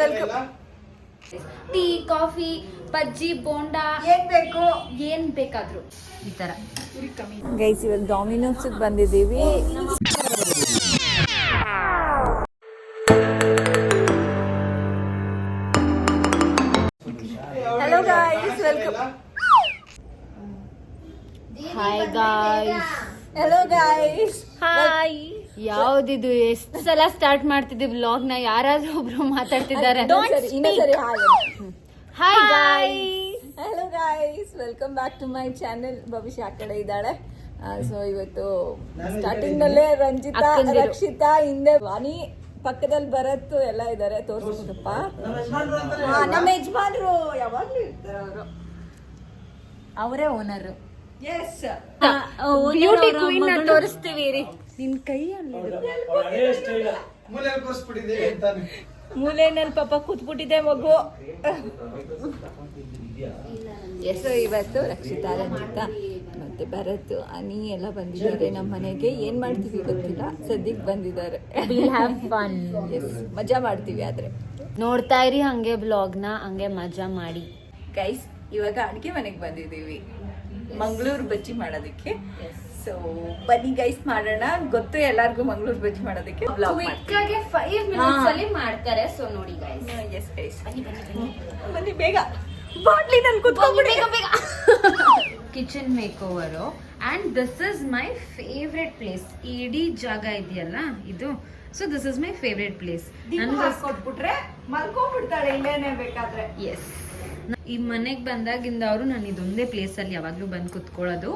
Welcome. Tea, coffee, bajji, bonda ಏನ್ ಬೇಕಾದ್ರೂ ಈ ತರ. ಗೈಸ್ ಇವತ್ತು ಡಾಮಿನೋಸ್ಗೆ ಬಂದಿದ್ದೀವಿ. Hello guys, welcome. Hi guys. Hello guys, hi. ಯಾವ್ದಿದು ಎಷ್ಟು ಸಲ ಸ್ಟಾರ್ಟ್ ಮಾಡ್ತಿದ್ದೀವಿ ವ್ಲಾಗ್ ನ, ಯಾರಾದ್ರೂ ಒಬ್ರು ಮಾತಾಡ್ತಿದ್ದಾರೆ. Hi guys. Hello guys, welcome back to my channel. ಭವಿಷ್ಯ ಆ ಕಡೆ ಇದ್ದಾಳೆ. ಸೊ ಇವತ್ತು ಸ್ಟಾರ್ಟಿಂಗ್ ನಲ್ಲೇ ರಂಜಿತಾ, ರಕ್ಷಿತಾ, ಹಿಂದೆ ವಾಣಿ, ಪಕ್ಕದಲ್ಲಿ ಭರತ್ ಎಲ್ಲ ಇದ್ದಾರೆ. ತೋರಿಸ್ಬಿಟ್ಟಪ್ಪ, ನಮ್ಮ ಯಜಮಾನ್ರು ಯಾವಾಗ್ಲೂ ಇರ್ತಾರೆ. ಅವರು ಅವರೇ ಓನರ್. ಎಸ್, ಬ್ಯೂಟಿ ಕ್ವೀನ್ ನ ತೋರಿಸ್ತೀವಿ ರೀ. ನಿನ್ ಕೈ ಮೂಲೆನಲ್ಲಿ ಪಾಪ ಕೂತ್ಬಿಟ್ಟಿದೆ ಮಗು. ಸೊ ಇವತ್ತು ರಕ್ಷಿತಾ, ರಂಜಿತಾ ಮತ್ತೆ ಭರತ್, ಅನಿ ಎಲ್ಲ ಬಂದಿದ್ದಾರೆ ನಮ್ಮ ಮನೆಗೆ. ಏನ್ ಮಾಡ್ತೀವಿ ಗೊತ್ತಿಲ್ಲ, ಸದ್ಯಕ್ಕೆ ಬಂದಿದ್ದಾರೆ. ಮಜಾ ಮಾಡ್ತೀವಿ. ಆದ್ರೆ ನೋಡ್ತಾ ಇರಿ ಹಂಗೆ ಬ್ಲಾಗ್ ನ, ಹಂಗೆ ಮಜಾ ಮಾಡಿ. ಗೈಸ್ ಇವಾಗ ಅಡಿಗೆ ಮನೆಗೆ ಬಂದಿದ್ದೀವಿ ಮಂಗಳೂರು ಬಜ್ಜಿ ಮಾಡೋದಕ್ಕೆ. ಸೊ ಬನ್ನಿ ಗೈಸ್ ಮಾಡೋಣ. ಗೊತ್ತು ಎಲ್ಲಾರ್ಗು ಮಂಗಳೂರು ಬಜ್ಜಿ ಮಾಡೋದಕ್ಕೆ. ಕ್ವಿಕ್ 5 minutes ಅಲ್ಲಿ ಮಾಡ್ತಾರೆ. ಸೊ ನೋಡಿ ಗೈಸ್. ಎಸ್ ಗೈಸ್, ಬನ್ನಿ ಬೇಗ. ಬಾಟ್ಲಿನಲ್ಲಿ ಕೂತ್ಕೊಂಡ್ಬಿಡಿ ಬೇಗ. Kitchen make over and this is my favourite place. ಇಡೀ ಜಾಗ ಇದೆಯಲ್ಲ ಇದು, so this is my favourite place. ಕೊಟ್ಬಿಟ್ರೆ ಮಲ್ಕೊಂಡ್ಬಿಡ್ತಾಳೆ ಇಲ್ಲೇನೆ ಬೇಕಾದ್ರೆ. ಎಸ್, ಈ ಮನೆಗೆ ಬಂದಾಗಿಂದ ಅವರು ನಾನು ಇದೊಂದೇ ಪ್ಲೇಸ್ ಅಲ್ಲಿ ಯಾವಾಗ್ಲೂ ಬಂದು ಕುತ್ಕೊಳ್ಳೋದು.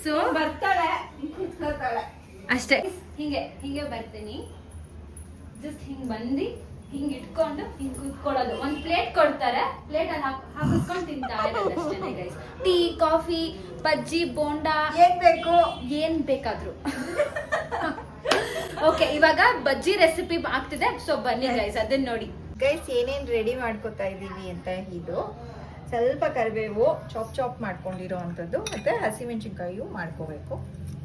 ಸೊ ಬರ್ತಾಳೆ, ಕೂತ್ಕೊಳ್ತಾಳೆ ಅಷ್ಟೇ. ಹಿಂಗೆ ಹಿಂಗೆ ಬರ್ತೀನಿ, ಜಸ್ಟ್ ಹಿಂಗ್ ಬಂದು ಹಿಂಗ್ ಇಟ್ಕೊಂಡು ಹಿಂಗ್ ಕೂತ್ಕೊಳ್ಳೋದು. ಒಂದ್ ಪ್ಲೇಟ್ ಕೊಡ್ತಾರೆ, ಪ್ಲೇಟ್ ಅಲ್ಲಿ ಹಾಕಿಸ್ಕೊಂಡು ತಿಂತಾ ಇರೋದು ಅಷ್ಟೇ guys. Tea, coffee, bajji, bonda ಏನ್ ಬೇಕಾದ್ರೂ. ಓಕೆ, ಇವಾಗ ಬಜ್ಜಿ ರೆಸಿಪಿ ಆಗ್ತಿದೆ. ಸೊ ಬನ್ನಿ ಗೈಸ್, ಅದನ್ನ ನೋಡಿ. ಗೈಸ್ ಏನೇನ್ ರೆಡಿ ಮಾಡ್ಕೊತಾ ಇದೀವಿ ಅಂತ, ಇದು ಸ್ವಲ್ಪ ಕರಿಬೇವು ಚಾಪ್ ಮಾಡ್ಕೊಂಡಿರೋ ಅಂಥದ್ದು, ಮತ್ತೆ ಹಸಿಮೆಣಸಿನ್ಕಾಯಿಯು ಮಾಡ್ಕೋಬೇಕು.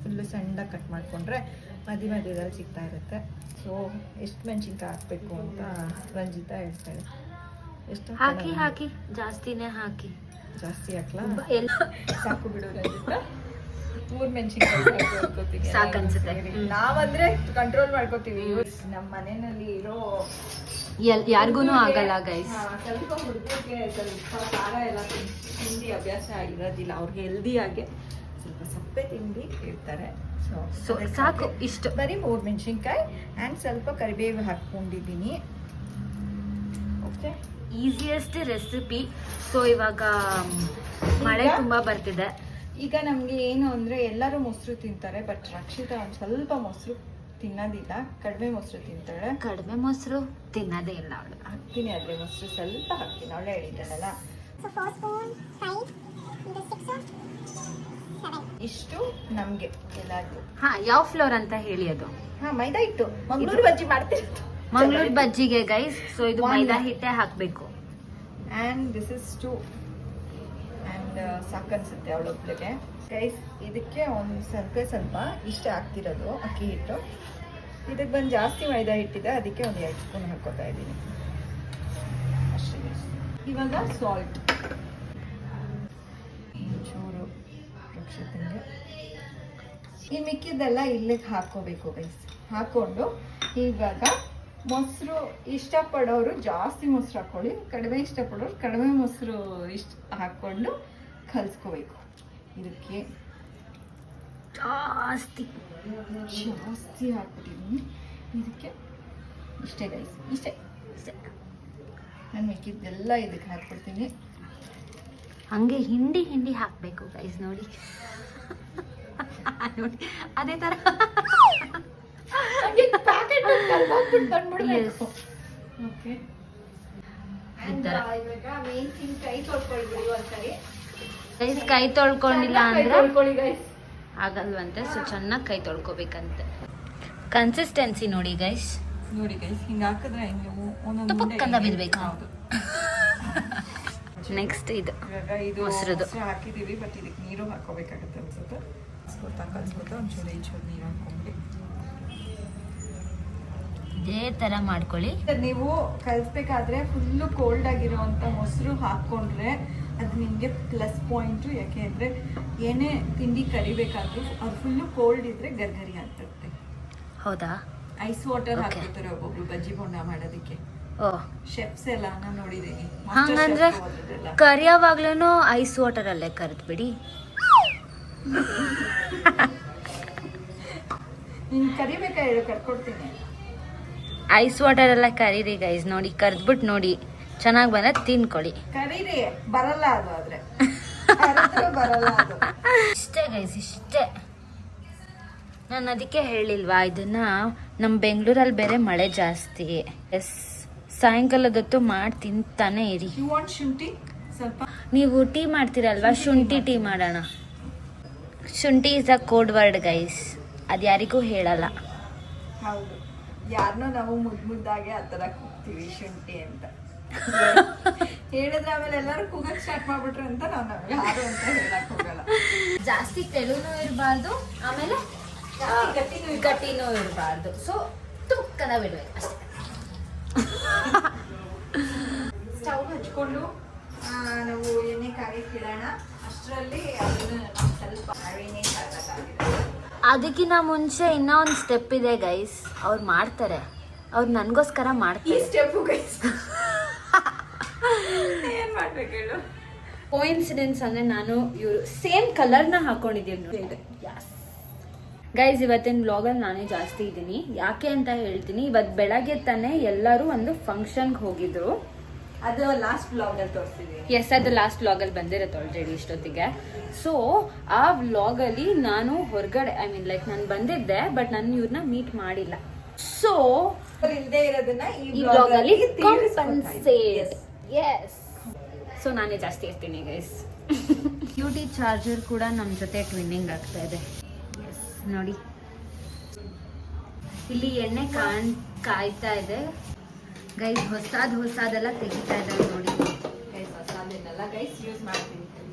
ಫುಲ್ಲು ಸಣ್ಣದಾಗಿ ಕಟ್ ಮಾಡ್ಕೊಂಡ್ರೆ ಮಧ್ಯದಲ್ಲಿ ಸಿಗ್ತಾ ಇರುತ್ತೆ. ಸೊ ಎಷ್ಟು ಮೆಣಸಿನ್ಕಾಯಿ ಹಾಕ್ಬೇಕು ಅಂತ ರಂಜಿತಾ ಹೇಳ್ತಾಳೆ. ಎಷ್ಟು ಹಾಕಿ ಜಾಸ್ತಿನೇ ಹಾಕಿ. ಜಾಸ್ತಿ ಹಾಕ್ಲಾ? ಸಾಕು ಬಿಡು ರಂಜಿತಾ, 3 ಮೆಣಸಿನ್ಕಾಯಿ ಸಾಕನ್ಸುತ್ತೆ. ನಾವಂದ್ರೆ ಕಂಟ್ರೋಲ್ ಮಾಡ್ಕೋತೀವಿ. ನಮ್ಮ ಮನೆಯಲ್ಲಿ ಇರೋ ಯಾರಿಗೂನು ಆಗಲ್ಲ ಗೈಸ್. ಸ್ವಲ್ಪ ಹುಡುಗರಿಗೆ ಸ್ವಲ್ಪ ಖಾರ ಎಲ್ಲ ತಿಂಡಿ ಅಭ್ಯಾಸ ಇರೋದಿಲ್ಲ, ಅವ್ರಿಗೆ ಹೆಲ್ದಿಯಾಗೆ ಸ್ವಲ್ಪ ಸಪ್ಪೆ ತಿಂಡಿ ಇರ್ತಾರೆ. ಸೊ ಸಾಕು ಇಷ್ಟು. ಬರೀ 3 ಮೆಣಸಿನ್ಕಾಯಿ ಆ್ಯಂಡ್ ಸ್ವಲ್ಪ ಕರಿಬೇವು ಹಾಕ್ಕೊಂಡಿದ್ದೀನಿ. Okay, easiest recipe. ಸೊ ಇವಾಗ ಮಳೆ ತುಂಬಾ ಬರ್ತಿದೆ. ಈಗ ನಮಗೆ ಏನು ಅಂದರೆ ಎಲ್ಲರೂ ಮೊಸರು ತಿಂತಾರೆ, ಬಟ್ ರಕ್ಷಿತಾ ಒಂದು ಸ್ವಲ್ಪ ಮೊಸರು ತಿನ್ನೋದಿಲ್ಲ, ಕಡಿಮೆ ಮೊಸರು ತಿಂತಾಳೆ. ಕಡಿಮೆ ಮೊಸರು ತಿನ್ನೋದೇ ಇಲ್ಲ ಅವಳು. ಹಾಕ್ತೀನಿ, ಆದರೆ ಮೊಸರು ಸ್ವಲ್ಪ ಹಾಕ್ತೀನಿ, ಅವಳೇ ಹೇಳಿದ್ದಾಳಲ್ಲ. ಇಷ್ಟು ನಮಗೆ ಎಲ್ಲರಿಗೂ. ಯಾವ ಫ್ಲೋರ್ ಅಂತ ಹೇಳಿ ಅದು? ಮೈದಾ ಹಿಟ್ಟು. ಮಂಗಳೂರು ಬಜ್ಜಿ ಮಾಡ್ತೀವಿ, ಮಂಗಳೂರು ಬಜ್ಜಿಗೆ ಗೈಸ್. ಸೊ ಇದು ಮೈದಾ ಹಿಟ್ಟೆ ಹಾಕಬೇಕು. ಆ್ಯಂಡ್ ದಿಸ್ ಇಸ್ 2 ಆ್ಯಂಡ್ ಸಾಕನ್ಸುತ್ತೆ ಅವಳೊಬ್ಳಿಗೆ. ಗೈಸ್ ಇದಕ್ಕೆ ಒಂದು ಸ್ವಲ್ಪ ಇಷ್ಟೇ ಹಾಕ್ತಿರೋದು ಅಕ್ಕಿ ಹಿಟ್ಟು. ಇದಕ್ಕೆ ಬಂದು ಜಾಸ್ತಿ ಮೈದಾ ಹಿಟ್ಟಿದೆ, ಅದಕ್ಕೆ ಒಂದು 2 ಸ್ಪೂನ್ ಹಾಕ್ಕೋತಾ ಇದ್ದೀನಿ ಅಷ್ಟೇ. ಇವಾಗ ಸಾಲ್ಟ್ ಚೂರು ರಕ್ಷಿತಂಗೆ. ಈ ಮಿಕ್ಕಿದ್ದೆಲ್ಲ ಇಲ್ಲಿಗೆ ಹಾಕ್ಕೋಬೇಕು ಗೈಸ್. ಹಾಕ್ಕೊಂಡು ಇವಾಗ ಮೊಸರು ಇಷ್ಟಪಡೋರು ಜಾಸ್ತಿ ಮೊಸರು ಹಾಕ್ಕೊಳ್ಳಿ, ಕಡಿಮೆ ಇಷ್ಟಪಡೋರು ಕಡಿಮೆ ಮೊಸರು ಹಾಕ್ಕೊಂಡು ಕಲಿಸ್ಕೋಬೇಕು. ಇದಕ್ಕೆ ಜಾಸ್ತಿ ಹಾಕ್ಬಿಟ್ಟಿದ್ದೀನಿ. ಇದಕ್ಕೆ ಇಷ್ಟೇ ಗೈಸ್, ಇಷ್ಟೇ. ನಾನು ಮಿಕ್ಕಿದ್ದೆಲ್ಲ ಇದಕ್ಕೆ ಹಾಕ್ಬಿಡ್ತೀನಿ. ಹಂಗೆ ಹಿಂಡಿ ಹಾಕಬೇಕು ಗೈಸ್. ನೋಡಿ ನೋಡಿ ಅದೇ ತರ ಕೈ ತೊಳ್ಕೊಂಡಿಲ್ಲ ಅಂದ್ರೆ ಆಗಲ್ವಂತೆ. ಸೊ ಚೆನ್ನಾಗಿ ಕೈ ತೊಳ್ಕೊಬೇಕಂತೆ. ಕನ್ಸಿಸ್ಟೆನ್ಸಿ ನೋಡಿ ಗೈಸ್. ಹಿಂಗೆ ಹಾಕಿದ್ರೆ ತುಪ್ಪಕ್ಕಂದ ಬಿಡ್ಬೇಕು. ನೆಕ್ಸ್ಟ್ ಇದು ಮೊಸರದು ಹಾಕಿದೀವಿ, ಬಟ್ ಇದಕ್ಕೆ ನೀರು ಹಾಕೋಬೇಕಾಗುತ್ತೆ ಅನ್ಸುತ್ತೆ. ಕಲ್ಸ್ಕೊತಾ ಒಂಚೂರು ನೀರು ಹಾಕೊಂಡ್ಬಿಡಿ. ಇದೇ ತರ ಮಾಡ್ಕೊಳ್ಳಿ. ನೀವು ಕಲಿಸ್ಬೇಕಾದ್ರೆ ಫುಲ್ಲು ಕೋಲ್ಡ್ ಆಗಿರುವಂತ ಮೊಸರು ಹಾಕೊಂಡ್ರೆ ಅದು ನಿಮಗೆ ಪ್ಲಸ್ ಪಾಯಿಂಟು. ಯಾಕೆ ಅಂದರೆ ಏನೇ ತಿಂಡಿ ಕರಿಬೇಕಾದ್ರೂ ಅದು ಫುಲ್ಲು ಕೋಲ್ಡ್ ಇದ್ರೆ ಗರ್ಗರಿ ಆಗ್ತದೆ. ಹೌದಾ? ಐಸ್ ವಾಟರ್ ಹಾಕ್ತಾರೆ ಒಬ್ಬೊಬ್ರು ಬಜ್ಜಿ ಬೋಂಡ ಮಾಡೋದಕ್ಕೆ. ಓ, ಶೆಫ್ಸ್ ಎಲ್ಲ ನಾನು ನೋಡಿದ್ದೀನಿ. ಹಂಗಂದ್ರೆ ಕರಿಯೋವಾಗ್ಲೂ ಐಸ್ ವಾಟರ್ ಅಲ್ಲೇ ಕರೆದ್ಬಿಡಿ. ನೀನು ಕರಿಬೇಕಾ ಹೇಳು, ಕರ್ಕೊಡ್ತೀನಿ. ಐಸ್ ವಾಟರ್ ಎಲ್ಲ ಕರೀರಿ ಗೈಸ್. ನೋಡಿ ಕರೆದ್ಬಿಟ್ಟು ನೋಡಿ, ಚೆನ್ನಾಗಿ ಬಂದ ತಿನ್ಕೊಳ್ಳಿ. ಕರೀರಿ, ಬರಲ್ಲ ಅದು. ಆದ್ರೆ ಬರಲ್ಲ ಅದು. ಇಷ್ಟೇ ಗೈಸ್, ಇಷ್ಟೇ. ನಾನು ಅದಕ್ಕೆ ಹೇಳಿಲ್ವಾ, ಇದನ್ನ ನಮ್ಮ ಬೆಂಗಳೂರಲ್ಲಿ ಬೇರೆ ಮಳೆ ಜಾಸ್ತಿ. ಎಸ್, ಸಾಯಂಕಾಲದೊತ್ತು ಮಾಡಿ ತಿಂತಾನೆ ಇರಿ. ಶುಂಠಿ ಸ್ವಲ್ಪ. ನೀವು ಟೀ ಮಾಡ್ತೀರಲ್ವಾ, ಶುಂಠಿ ಟೀ ಮಾಡೋಣ. ಶುಂಠಿ is a code word guys, ಅದು ಯಾರಿಗೂ ಹೇಳಲ್ಲ. ಹೌದು, ಯಾರನ್ನೋ ನಾವು ಮುದ್ದಾಗೆ ಆ ಥರ ಕೂಗ್ತೀವಿ ಶುಂಠಿ ಅಂತ ಹೇಳಿದ್ರೆ ಆಮೇಲೆ ಎಲ್ಲರೂ ಕೂಗಕ್ಕೆ ಸ್ಟಾರ್ಟ್ ಮಾಡ್ಬಿಟ್ರು ಅಂತ ನಾವು ಯಾರು ಅಂತ ಹೇಳಕ್ ಹೋಗಲ್ಲ. ಜಾಸ್ತಿ ತೆಳುನೂ ಇರಬಾರ್ದು, ಆಮೇಲೆ ಗಟ್ಟಿನೂ ಇರಬಾರ್ದು. ಸೊ ತುಕ್ಕನ ಬಿಡ್ಬೇಕು ಅಷ್ಟೇ. ಸ್ಟವ್ ಹಚ್ಕೊಂಡು ನಾವು ಎಣ್ಣೆ ಕಾಯಕ್ಕೆ ಇಡೋಣ. ಅಷ್ಟರಲ್ಲಿ ಅದನ್ನು ಸ್ವಲ್ಪ ಎಣ್ಣೆ ಕಾಯಬೇಕಾಗಿದೆ. ಅದಕ್ಕಿಂತ ಮುಂಚೆ ಇನ್ನೂ ಒಂದು ಸ್ಟೆಪ್ ಇದೆ ಗೈಸ್, ಅವ್ರು ಮಾಡ್ತಾರೆ, ಅವ್ರು ನನಗೋಸ್ಕರ ಈ ಮಾಡ್ತಾರೆ. ಸ್ಟೆಪ್ಪು ಗೈಸ್ ಏನ್ ಮಾಡ್ಬೇಕು ಹೇಳು? ಕೋಇನ್ಸಿಡೆನ್ಸ್ ಅಂದ್ರೆ ನಾನು ಇವರು ಸೇಮ್ ಕಲರ್ನ ಹಾಕೊಂಡಿದ್ದೀವಿ ಗೈಸ್. ಇವತ್ತಿನ ವ್ಲಾಗಲ್ಲಿ ನಾನೇ ಜಾಸ್ತಿ ಇದ್ದೀನಿ. ಯಾಕೆ ಅಂತ ಹೇಳ್ತೀನಿ. ಇವತ್ತು ಬೆಳಗ್ಗೆ ತಾನೇ ಎಲ್ಲರೂ ಒಂದು ಫಂಕ್ಷನ್ಗೆ ಹೋಗಿದ್ರು. ಅದು ಲಾಸ್ಟ್ ವ್ಲಾಗಲ್ಲಿ ತೋರಿಸ್ತೀವಿ. ಎಸ್, ಅದು ಲಾಸ್ಟ್ ವ್ಲಾಗಲ್ಲಿ ಬಂದಿರುತ್ತೆ ಆಲ್ರೆಡಿ ಇಷ್ಟೊತ್ತಿಗೆ. ಸೊ ಆ ವ್ಲಾಗಲ್ಲಿ ನಾನು ಹೊರಗಡೆ, ಐ ಮೀನ್ ಲೈಕ್ ನಾನು ಬಂದಿದ್ದೆ, ಬಟ್ ನಾನು ಇವ್ರನ್ನ ಮೀಟ್ ಮಾಡಿಲ್ಲ. ಸೊ ಇಲ್ಲದೆ ಇರೋದನ್ನ ಈ ವ್ಲಾಗಲ್ಲಿ ಕಾಂಪನ್ಸೇಟ್. ಎಸ್, ಸೊ ನಾನೇ ಜಾಸ್ತಿ ಇರ್ತೀನಿ ಗೈಸ್. ಬ್ಯೂಟಿ ಚಾರ್ಜರ್ ಕೂಡ ನಮ್ಮ ಜೊತೆ ಟ್ವಿನ್ನಿಂಗ್ ಆಗ್ತಾ ಇದೆ. ಎಸ್, ನೋಡಿ ಇಲ್ಲಿ ಎಣ್ಣೆ ಕಾಯ್ತಾ ಇದೆ ಗೈಸ್. ಹೊಸದೆಲ್ಲ ತೆಗಿತಾ ಇದ್ದಾರೆ ನೋಡಿ ಗೈಸ್. ಹೊಸದನ್ನೆಲ್ಲ ಗೈಸ್ ಯೂಸ್ ಮಾಡ್ತೀನಿ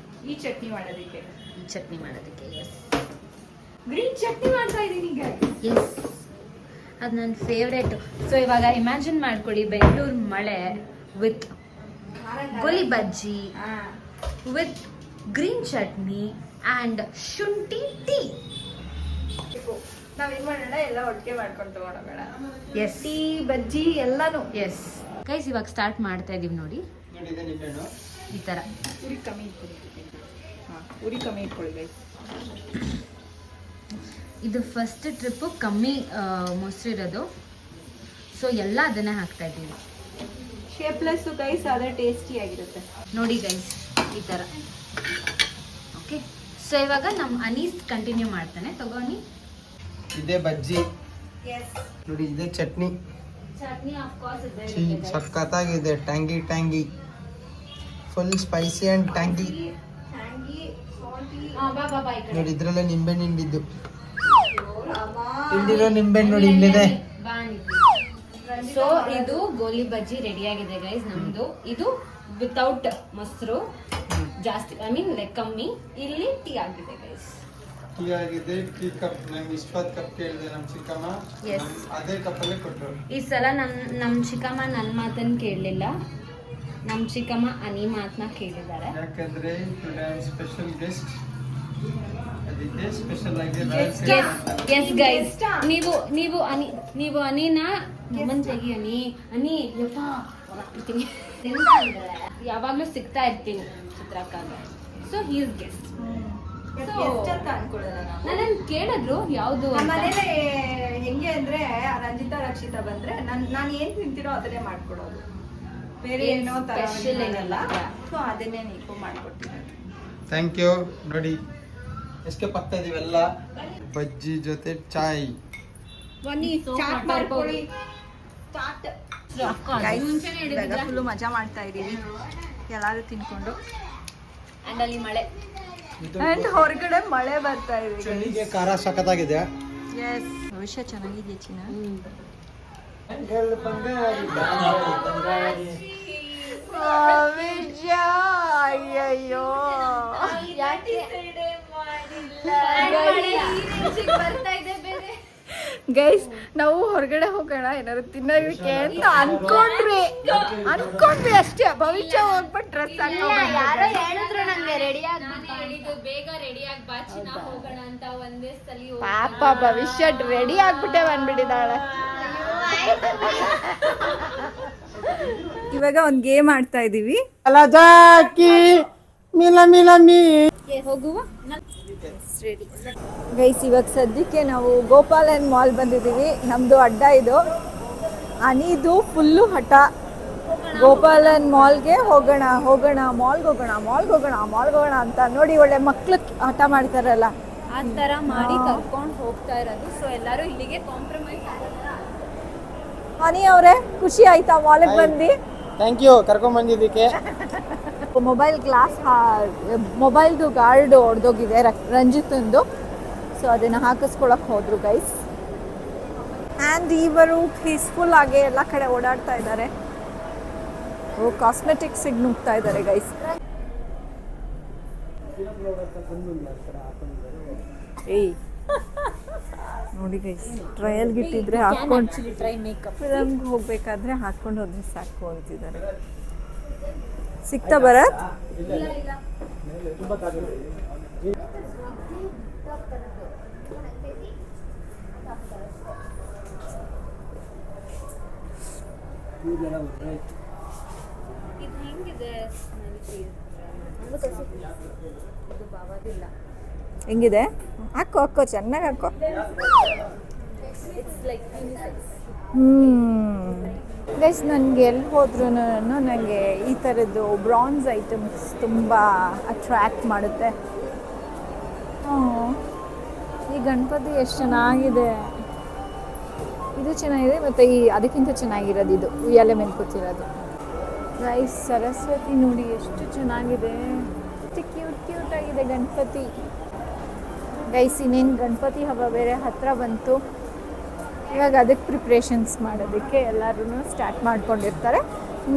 ಈ ಚಟ್ನಿ ಮಾಡೋದಕ್ಕೆ. ಎಸ್, ಗ್ರೀನ್ ಚಟ್ನಿ ಮಾಡ್ತಾ ಇದ್ದೀನಿ ಗೈಸ್. ಎಸ್, ಅದು ನನ್ನ ಫೇವ್ರೇಟ್. ಸೊ ಇವಾಗ ಇಮ್ಯಾಜಿನ್ ಮಾಡ್ಕೊಳ್ಳಿ, ಬೆಂಗಳೂರು ಮಳೆ ವಿತ್ ಗೋಲಿ ಬಜ್ಜಿ, ವಿತ್ ಗ್ರೀನ್ ಚಟ್ನಿ ಆ್ಯಂಡ್ ಶುಂಠಿ ಟೀ. ನಾವೇನ್ ಮಾಡೋಣ, ಎಲ್ಲ ಒಟ್ಟಿಗೆ ಮಾಡ್ಕೊಂಡು ತಗೊಳೋಣ. ಎಸ್, ಟೀ ಬಜ್ಜಿ ಎಲ್ಲಾನು. ಎಸ್ ಗೈಸ್, ಇವಾಗ ಸ್ಟಾರ್ಟ್ ಮಾಡ್ತಾ ಇದೀವಿ ನೋಡಿ. ಈ ಥರ ಉರಿ ಕಮ್ಮಿ ಇಟ್ಕೊಳ್ಳಿ ಗೈಸ್. ಇದು ಫಸ್ಟ್ ಟ್ರಿಪ್ಪು ಕಮ್ಮಿ ಮೊಸರಿರೋದು. ಸೊ ಎಲ್ಲ ಅದನ್ನೇ ಹಾಕ್ತಾ ಇದ್ದೀವಿ. ಶೇಪ್ಲೆಸ್ ಗೈಸ್, ಅದೇ ಟೇಸ್ಟಿ ಆಗಿರುತ್ತೆ ನೋಡಿ ಗೈಸ್, ಈ ಥರ. ಓಕೆ, ಸೊ ಇವಾಗ ನಮ್ಮ ಅನೀಸ್ ಕಂಟಿನ್ಯೂ ಮಾಡ್ತಾನೆ. ತಗೋನಿ. ಇದೇ ಬಜ್ಜಿ ಎಸ್ ನೋಡಿ, ಇದೇ ಚಟ್ನಿ. ಚಟ್ನಿ ಆಫ್ ಕೋರ್ಸ್ ಇದೆ. ಸಖತ್ತಾಗಿದೆ. Tangy full spicy and tangy. ನೋಡಿ ಇದ್ರಲ್ಲೇ ನಿಂಬೆ ಹಿಂಡಿದ್ದು. ಹಿಂಡಿರೋ ನಿಂಬೆ ನೋಡಿ ಇಲ್ಲಿದೆ. ಸೊ ಇದು ಗೋಲಿ ಬಜ್ಜಿ ರೆಡಿ ಆಗಿದೆ ಗೈಸ್ ನಮ್ದು. ಇದು ವಿತೌಟ್ ಮೊಸರು ಜಾಸ್ತಿ, ಐ ಮೀನ್ ಲೈಕ್ ಕಮ್ಮಿ. ಇಲ್ಲಿ ಟೀ ಆಗಿದೆ ಗೈಸ್. ಟೀ ಆಗಿದೆ. ಟೀ ಕಪ್ ನಮ್ಗೆ ಇಷ್ಟವಾದ ಕಪ್ ಕೇಳಿದೆ ನಮ್ಮ ಚಿಕ್ಕಮ್ಮ. Yes. ಅದೇ ಕಪ್ಪಲ್ಲೇ ಕೊಟ್ಟರು. ಈ ಸಲ ನಮ್ಮ ಚಿಕ್ಕಮ್ಮ ನನ್ನ ಮಾತನ್ನು ಕೇಳಲಿಲ್ಲ, ನಮ್ಮ ಚಿಕ್ಕಮ್ಮ ಅನಿ ಮಾತನ್ನ ಕೇಳಿದ್ದಾರೆ. ಯಾಕಂದ್ರೆ ಸ್ಪೆಷಲ್ ಗೆಸ್ಟ್, ಅದಕ್ಕೆ ಸ್ಪೆಷಲ್ ಆಗಿ ಎಸ್ ಗೈಸ್, ನೀವು ಅನಿನ ಮಮ್ಮನ್ ತೆಗಿ. ಅನಿ ಯಪ್ಪ ಹೊರಗ್ಬಿಡ್ತೀನಿ. ಯಾವಾಗ್ಲೂ ಸಿಗ್ತಾ ಇರ್ತೀನಿ ಚಿತ್ರಕ್ಕಾಗ. So he is guest. ಅಂತ ಅನ್ಕೊಳ್ಳೋಣ ನಾವು. ನನ್ನ ಕೇಳಿದ್ರು ಯಾವುದು ನಮ್ಮ ಮನೇಲಿ ಹೆಂಗೆ ಅಂದ್ರೆ ರಂಜಿತಾ ರಕ್ಷಿತಾ ಬಂದ್ರೆ ನಾನು ಏನ್ ತಿಂತಿರೋ ಅದನ್ನೇ ಮಾಡ್ಕೊಡೋದು. ಬೇರೆ ಏನೋ ಸ್ಪೆಷಲ್ ಏನಲ್ಲ. ಸೊ ಅದನ್ನೇ ನೀವು ಮಾಡ್ಕೊಡ್ತೀನಿ. Thank you. ನೋಡಿ ಎಸ್ಕೇಪ್ ಆಗ್ತಾ ಇದೀವೆಲ್ಲ. ಬಜ್ಜಿ ಜೊತೆ ಚಾಯ್. ಬನ್ನಿ ಚಾಟ್ ಮಾಡ್ಕೊಳ್ಳಿ. ಸ್ಟಾರ್ಟ್. ಫುಲ್ಲು ಮಜಾ ಮಾಡ್ತಾ ಇದೀವಿ ಎಲ್ಲಾರು ತಿನ್ಕೊಂಡು. ಅಂಡ್ ಅಲ್ಲಿ ಮಳೆ, ಅಂಡ್ ಹೊರಗಡೆ ಮಳೆ ಬರ್ತಾ ಇದೆ. ಚಳಿಗೆ ಖಾರ ಸಖತ್ತಾಗಿದೆ. ಎಸ್, ಭವಿಷ್ಯ ಚೆನ್ನಾಗಿದೆ ಚಿನ್ನ. ಅಯ್ಯಯ್ಯೋ, ಗೈಸ್ ನಾವು ಹೊರಗಡೆ ಹೋಗೋಣ ಏನಾದ್ರು ತಿನ್ನೋದಕ್ಕೆ ಅಂತ ಅನ್ಕೊಂಡ್ವಿ ಅಷ್ಟೇ. ಭವಿಷ್ಯ ಹೋಗ್ಬಿಟ್ಟು ಡ್ರೆಸ್ ಯಾರೋ ಹೇಳಿದ್ರು ನಂಗೆ ರೆಡಿ ಹೇಳಿದ್ದು ಬೇಗ ರೆಡಿ ಆಗಿ ಬಾಚಿನ ಹೋಗೋಣ ಅಂತ ಒಂದೇ ಸಲ ಪಾಪ ಭವಿಷ್ಯ ರೆಡಿ ಆಗ್ಬಿಟ್ಟೆ ಬಂದ್ಬಿಟ್ಟಿದ್ದಾಳೆ. ಇವಾಗ ಒಂದ್ ಗೇಮ್ ಆಡ್ತಾ ಇದೀವಿ. ಹೋಗುವ ಗೈಸ್, ಇವಾಗ ಸದ್ಯಕ್ಕೆ ನಾವು ಗೋಪಾಲನ್ ಮಾಲ್ ಬಂದಿದ್ದೀವಿ. ನಮ್ದು ಅಡ್ಡ ಇದು. ಅನಿದು ಫುಲ್ಲು ಹಠ, ಗೋಪಾಲನ್ ಮಾಲ್ಗೆ ಹೋಗೋಣ ಮಾಲ್ಗೆ ಅಂತ. ನೋಡಿ ಒಳ್ಳೆ ಮಕ್ಳು ಹಠ ಮಾಡ್ತಾರಲ್ಲ ಆ ತರ ಮಾಡಿ ಕರ್ಕೊಂಡು ಹೋಗ್ತಾ ಇರೋದು. ಸೊ ಎಲ್ಲರೂ ಇಲ್ಲಿಗೆ ಕಾಂಪ್ರಮೈಸ್ ಅನಿ ಅವರೇ, ಖುಷಿ ಆಯ್ತಾ ಮಾಲ್ಗೆ ಬಂದು? ಥ್ಯಾಂಕ್ ಯು ಕರ್ಕೊಂಡ್ ಬಂದಿದ್ದಕ್ಕೆ. ಮೊಬೈಲ್ದು ಗಾರ್ಡ್ ಹೊಡೆದೋಗಿದೆ ರಂಜಿತಂದು. ಸೊ ಅದನ್ನು ಹಾಕಿಸ್ಕೊಳಕ್ಕೆ ಹೋದ್ರು ಗೈಸ್. ಆ್ಯಂಡ್ ಇವರು ಪೀಸ್ಫುಲ್ ಆಗಿ ಎಲ್ಲ ಕಡೆ ಓಡಾಡ್ತಾ ಇದ್ದಾರೆ. ಕಾಸ್ಮೆಟಿಕ್ಸಿಗೆ ನುಗ್ತಾ ಇದ್ದಾರೆ ಗೈಸ್. ಏಯ್ ನೋಡಿ ಗೈಸ್, ಟ್ರಯಲ್ಗೆ ಇಟ್ಟಿದ್ರೆ ಹಾಕೊಂಡು ಫಿಲಮ್ಗೆ ಹೋಗ್ಬೇಕಾದ್ರೆ ಹಾಕೊಂಡು ಹೋದ್ರೆ ಸಾಕು ಅಂತಿದ್ದಾರೆ. ಸಿಕ್ತಾ ಭರತ್? ಹೆಂಗಿದೆ? ಹಾಕೋ ಚೆನ್ನಾಗಿ ಹಾಕೋ. ಗೈಸ್, ನನಗೆ ಎಲ್ಲಿ ಹೋದ್ರೂ ನನಗೆ ಈ ಥರದ್ದು ಬ್ರಾನ್ಸ್ ಐಟಮ್ಸ್ ತುಂಬ ಅಟ್ರ್ಯಾಕ್ಟ್ ಮಾಡುತ್ತೆ. ಈ ಗಣಪತಿ ಎಷ್ಟು ಚೆನ್ನಾಗಿದೆ. ಇದು ಚೆನ್ನಾಗಿದೆ, ಮತ್ತು ಅದಕ್ಕಿಂತ ಚೆನ್ನಾಗಿರೋದು ಇದು ಉಯ್ಯಾಲೆ ಮೇಲೆ ಕೂತಿರೋದು. ಗೈಸ್, ಸರಸ್ವತಿ ನೋಡಿ ಎಷ್ಟು ಚೆನ್ನಾಗಿದೆ. ಎಷ್ಟು ಕ್ಯೂಟ್ ಆಗಿದೆ ಗಣಪತಿ. ಗೈಸ್, ಇನ್ನೇನು ಗಣಪತಿ ಹಬ್ಬ ಬೇರೆ ಹತ್ತಿರ ಬಂತು. ಇವಾಗ ಅದಕ್ಕೆ ಪ್ರಿಪ್ರೇಷನ್ಸ್ ಮಾಡೋದಕ್ಕೆ ಎಲ್ಲರೂ ಸ್ಟಾರ್ಟ್ ಮಾಡ್ಕೊಂಡಿರ್ತಾರೆ.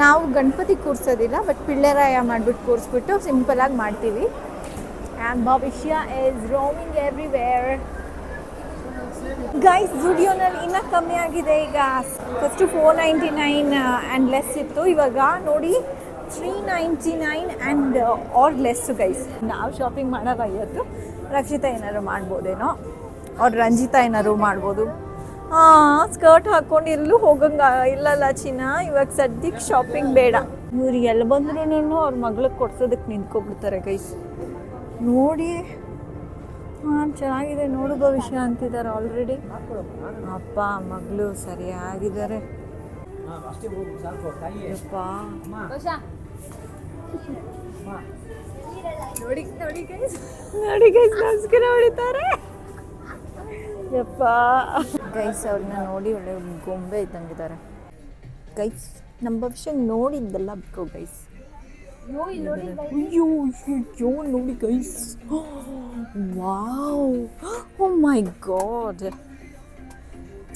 ನಾವು ಗಣಪತಿ ಕೂರಿಸೋದಿಲ್ಲ, ಬಟ್ ಪಿಳ್ಳೆರಾಯ ಮಾಡಿಬಿಟ್ಟು ಕೂರಿಸ್ಬಿಟ್ಟು ಸಿಂಪಲಾಗಿ ಮಾಡ್ತೀವಿ. ಆ್ಯಂಡ್ ಭವಿಷ್ಯ ಈಸ್ ರೋಮಿಂಗ್ ಎವ್ರಿವೇರ್. ಗೈಸ್, ಜುಡಿಯೋನಲ್ಲಿ ಇನ್ನೂ ಕಮ್ಮಿ ಆಗಿದೆ. ಈಗ ಫಸ್ಟು 499 ಆ್ಯಂಡ್ ಲೆಸ್ ಇತ್ತು. ಇವಾಗ ನೋಡಿ 399 ಆ್ಯಂಡ್ ಆರ್ ಲೆಸ್ಸು ಗೈಸ್. ನಾವು ಶಾಪಿಂಗ್ ಮಾಡೋಲ್ಲ ಇವತ್ತು. ರಕ್ಷಿತಾ ಏನಾದ್ರು ಮಾಡ್ಬೋದೇನೋ, ಅವ್ರು ರಂಜಿತಾ ಏನಾದ್ರು ಮಾಡ್ಬೋದು. ಸ್ಕರ್ಟ್ ಹಾಕ್ಕೊಂಡು ಹೋಗಂಗ ಇಲ್ಲಲ್ಲ ಚಿನ್ನ. ಇವಾಗ ಸದ್ಯಕ್ಕೆ ಶಾಪಿಂಗ್ ಬೇಡ. ಇವ್ರು ಎಲ್ಲಿ ಬಂದ್ರೂ ಅವ್ರ ಮಗಳಿಗೆ ಕೊಡ್ಸೋದಕ್ಕೆ ನಿಂತ್ಕೊಬಿಡ್ತಾರೆ ಗೈಸ್. ನೋಡಿ ಚೆನ್ನಾಗಿದೆ ನೋಡು ಭವಿಷ್ಯ ಅಂತಿದ್ದಾರೆ ಆಲ್ರೆಡಿ. ಅಪ್ಪ ಮಗಳು ಸರಿಯಾಗಿದ್ದಾರೆ. ನೋಡಿ ಗೈಸ್ ನಮಸ್ಕಾರ ಹೊಡಿತಾರೆ. ಯಪ್ಪ ಗೈಸ್, ಅವ್ರನ್ನ ನೋಡಿ ಒಳ್ಳೆ ಗೊಂಬೆ ಇದ್ದಂಗಿದ್ದಾರೆ ಗೈಸ್. ನಮ್ಮ ಭವಿಷ್ಯ ನೋಡಿದ್ದೆಲ್ಲ ಬೇಕು ಗೈಸ್. ಅಯ್ಯೋ ನೋಡಿ guys, wow, oh my god,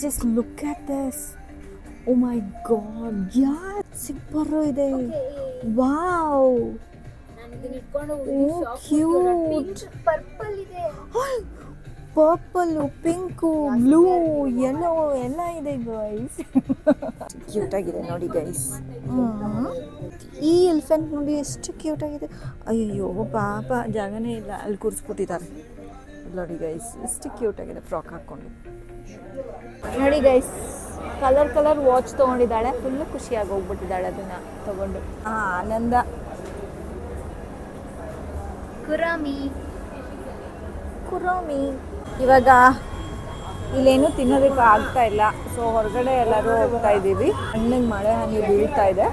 just look at this. Oh my god, ಯಾರ್ ಸೂಪರ್ ಇದೆ. Wow, cute. Purple, pink, blue, yellow ಎಲ್ಲ ಇದೆ ಗೈಸ್. ಕ್ಯೂಟ್ ಆಗಿದೆ ನೋಡಿ ಗೈಸ್. ಈ ಎಲಿಫೆಂಟ್ ನೋಡಿ ಎಷ್ಟು ಕ್ಯೂಟ್ ಆಗಿದೆ. ಅಯ್ಯೋ ಪಾಪ, ಜಾಗನೇ ಇಲ್ಲ, ಅಲ್ಲಿ ಕೂರಿಸ್ಬಿಟ್ಟಿದ್ದಾರೆ ನೋಡಿ ಗೈಸ್. ಎಷ್ಟು ಕ್ಯೂಟ್ ಆಗಿದೆ ಫ್ರಾಕ್ ಹಾಕ್ಕೊಂಡು. ನೋಡಿ ಗೈಸ್, ಕಲರ್ ವಾಚ್ ತೊಗೊಂಡಿದ್ದಾಳೆ. ಫುಲ್ಲು ಖುಷಿಯಾಗಿ ಹೋಗ್ಬಿಟ್ಟಿದ್ದಾಳೆ ಅದನ್ನು ತಗೊಂಡು. ಆನಂದ. ಕುರಾಮಿ. ಇವಾಗ ಇಲ್ಲೇನು ತಿನ್ನೋದಕ್ಕೆ ಆಗ್ತಾ ಇಲ್ಲ. ಸೊ ಹೊರಗಡೆ ಎಲ್ಲರೂ ಹೋಗ್ತಾ ಇದ್ದೀವಿ. ಹಣ್ಣಿಗೆ ಮಳೆ ಹನಿ ಬೀಳ್ತಾ ಇದೆ.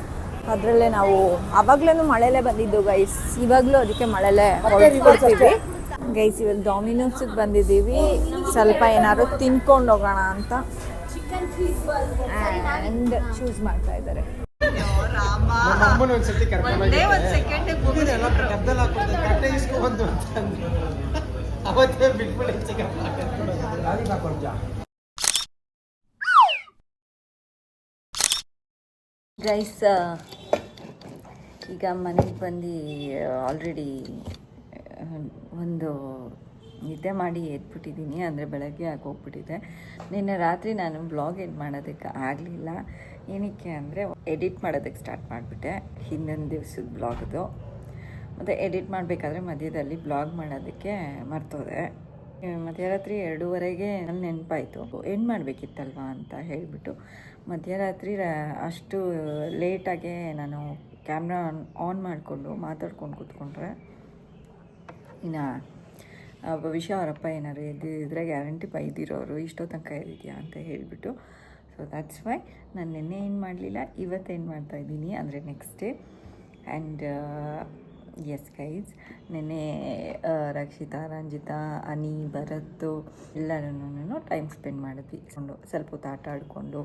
ಅದರಲ್ಲೇ ನಾವು ಆವಾಗಲೂ ಮಳೆಲೇ ಬಂದಿದ್ದು ಗೈಸ್. ಇವಾಗಲೂ ಅದಕ್ಕೆ ಮಳೆಲೇ ಹೊರಡ್ಕೊಳ್ತೀವಿ ಗೈಸ್. ಇವಾಗ ಡಾಮಿನೋಸ್ಗೆ ಬಂದಿದ್ದೀವಿ, ಸ್ವಲ್ಪ ಏನಾದ್ರು ತಿನ್ಕೊಂಡು ಹೋಗೋಣ ಅಂತ. ಆ್ಯಂಡ್ ಚೂಸ್ ಮಾಡ್ತಾ ಇದ್ದಾರೆ. ಗೈಸ್, ಈಗ ಮನೆಗೆ ಬಂದು ಆಲ್ರೆಡಿ ಒಂದು ನಿದ್ದೆ ಮಾಡಿ ಎದ್ಬಿಟ್ಟಿದ್ದೀನಿ, ಅಂದರೆ ಬೆಳಗ್ಗೆ ಆಗೋಗ್ಬಿಟ್ಟಿದೆ. ನಿನ್ನೆ ರಾತ್ರಿ ನಾನು ಬ್ಲಾಗ್ ಎಡ್ ಮಾಡೋದಕ್ಕೆ ಆಗಲಿಲ್ಲ. ಏನಕ್ಕೆ ಅಂದರೆ ಎಡಿಟ್ ಮಾಡೋದಕ್ಕೆ ಸ್ಟಾರ್ಟ್ ಮಾಡಿಬಿಟ್ಟೆ, ಹಿಂದಿನ ದಿವಸದ ಬ್ಲಾಗ್ದು. ಮತ್ತು ಎಡಿಟ್ ಮಾಡಬೇಕಾದ್ರೆ ಮಧ್ಯದಲ್ಲಿ ಬ್ಲಾಗ್ ಮಾಡೋದಕ್ಕೆ ಮರ್ತೋದೆ. ಮಧ್ಯರಾತ್ರಿ 2:30ಗೆ ನನ್ನ ನೆನಪಾಯಿತು ಏನು ಮಾಡಬೇಕಿತ್ತಲ್ವ ಅಂತ ಹೇಳಿಬಿಟ್ಟು ಮಧ್ಯರಾತ್ರಿ ಅಷ್ಟು ಲೇಟಾಗೆ ನಾನು ಕ್ಯಾಮ್ರಾ ಆನ್ ಮಾಡಿಕೊಂಡು ಮಾತಾಡ್ಕೊಂಡು ಕೂತ್ಕೊಂಡ್ರೆ ಇನ್ನು ಭವಿಷ್ಯ ಅವರಪ್ಪ ಏನಾದ್ರು ಎದ್ದಿದ್ರೆ ಗ್ಯಾರಂಟಿ ಬೈದಿರೋರು ಇಷ್ಟೋ ತನಕ ಎದ್ದಿದ್ಯಾ ಅಂತ ಹೇಳಿಬಿಟ್ಟು. ಸೊ ದ್ಯಾಟ್ಸ್ ವೈ ನಾನು ನಿನ್ನೆ ಏನು ಮಾಡಲಿಲ್ಲ, ಇವತ್ತೇನು ಮಾಡ್ತಾಯಿದ್ದೀನಿ ಅಂದರೆ next day. And yes guys, ನಿನ್ನೆ ರಕ್ಷಿತಾ, ರಂಜಿತಾ, ಅನಿ, ಭರತ್ ಎಲ್ಲರೂ ಟೈಮ್ ಸ್ಪೆಂಡ್ ಮಾಡಿದ್ವಿ. ಸ್ವಲ್ಪ ಹೊತ್ತು ಆಟ ಆಡಿಕೊಂಡು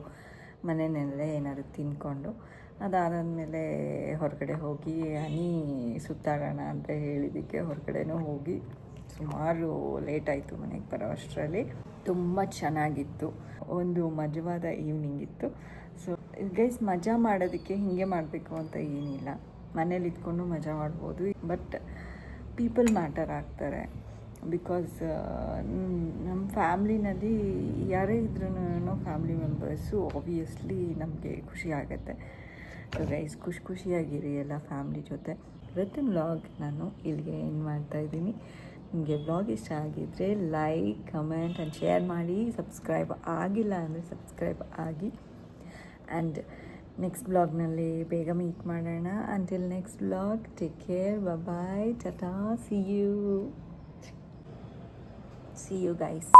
ಮನೆಯಲ್ಲೇ ಏನಾದ್ರು ತಿಂದ್ಕೊಂಡು ಅದಾದಮೇಲೆ ಹೊರಗಡೆ ಹೋಗಿ ಅನಿ ಸುತ್ತಾಡೋಣ ಅಂತ ಹೇಳಿದ್ದಕ್ಕೆ ಹೊರಗಡೆನೂ ಹೋಗಿ ಸುಮಾರು ಲೇಟಾಯಿತು ಮನೆಗೆ ಬರೋ ಅಷ್ಟರಲ್ಲಿ. ತುಂಬ ಚೆನ್ನಾಗಿತ್ತು, ಒಂದು ಮಜವಾದ ಈವ್ನಿಂಗ್ ಇತ್ತು. ಸೊ ಗೈಸ್, ಮಜಾ ಮಾಡೋದಕ್ಕೆ ಹೀಗೆ ಮಾಡಬೇಕು ಅಂತ ಏನಿಲ್ಲ, ಮನೇಲಿ ಇದ್ಕೊಂಡು ಮಜಾ ಮಾಡ್ಬೋದು. ಬಟ್ ಪೀಪಲ್ ಮ್ಯಾಟರ್ ಆಗ್ತಾರೆ. ಬಿಕಾಸ್ ನಮ್ಮ ಫ್ಯಾಮ್ಲಿನಲ್ಲಿ ಯಾರೇ ಇದ್ರೂ ಫ್ಯಾಮ್ಲಿ ಮೆಂಬರ್ಸು ಆಬ್ವಿಯಸ್ಲಿ ನಮಗೆ ಖುಷಿ ಆಗುತ್ತೆ. ಸೊ ಗೈಸ್, ಖುಷಿಯಾಗಿರಿ ಎಲ್ಲ ಫ್ಯಾಮ್ಲಿ ಜೊತೆ. ಇವತ್ತಿನ ವ್ಲಾಗ್ ನಾನು ಇಲ್ಲಿಗೆ ಏನು ಮಾಡ್ತಾಯಿದ್ದೀನಿ. ನಿಮಗೆ ವ್ಲಾಗ್ ಇಷ್ಟ ಆಗಿದ್ದರೆ ಲೈಕ್, ಕಮೆಂಟ್ ಆ್ಯಂಡ್ ಶೇರ್ ಮಾಡಿ. ಸಬ್ಸ್ಕ್ರೈಬ್ ಆಗಿಲ್ಲ ಅಂದರೆ ಸಬ್ಸ್ಕ್ರೈಬ್ ಆಗಿ. ಆ್ಯಂಡ್ ನೆಕ್ಸ್ಟ್ ಬ್ಲಾಗ್ನಲ್ಲಿ ಬೇಗ ಮೀಟ್ ಮಾಡೋಣ. Until next blog, take care, bye, ಟಾಟಾ, ಸಿ ಯು ಗೈಸ್.